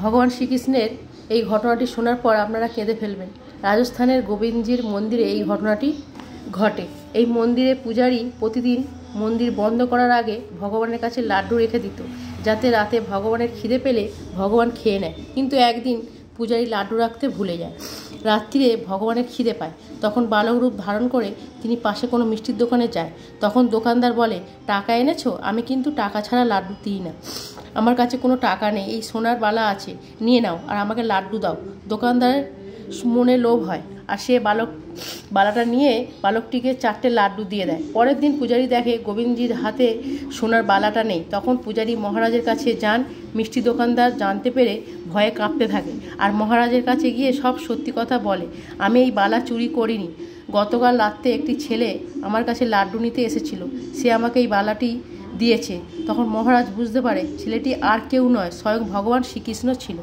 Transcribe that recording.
ভগবান শ্রীকৃষ্ণের এই ঘটনাটি শোনার পর আপনারা কেঁদে ফেলবেন। রাজস্থানের গোবিন্দজির মন্দিরে এই ঘটনাটি ঘটে। এই মন্দিরে পূজারী প্রতিদিন মন্দির বন্ধ করার আগে ভগবানের কাছে লাড্ডু রেখে দিত, যাতে রাতে ভগবানের খিদে পেলে ভগবান খেয়ে নেয়। কিন্তু একদিন পূজারী লাড্ডু রাখতে ভুলে যায়। রাত্রিরে ভগবানের খিদে পায়, তখন বালক রূপ ধারণ করে তিনি পাশে কোনো মিষ্টির দোকানে যায়। তখন দোকানদার বলে, টাকা এনেছো? আমি কিন্তু টাকা ছাড়া লাড্ডু দিই না, আমার কাছে কোনো টাকা নেই, এই সোনার বালা আছে, নিয়ে নাও আর আমাকে লাড্ডু দাও। দোকানদারের মনে লোভ হয় আর সে বালাটা নিয়ে বালকটিকে 4টে লাড্ডু দিয়ে দেয়। পরের দিন পূজারী দেখে গোবিন্দজির হাতে সোনার বালাটা নেই। তখন পূজারী মহারাজের কাছে যান। মিষ্টি দোকানদার জানতে পেরে ভয়ে কাঁপতে থাকে আর মহারাজের কাছে গিয়ে সব সত্যি কথা বলে। আমি এই বালা চুরি করিনি, গতকাল রাত্রে একটি ছেলে আমার কাছে লাড্ডু নিতে এসেছিল, সে আমাকে এই বালাটি দিয়েছে। তখন মহারাজ বুঝতে পারে ছেলেটি আর কেউ নয়, স্বয়ং ভগবান শ্রীকৃষ্ণ ছিল।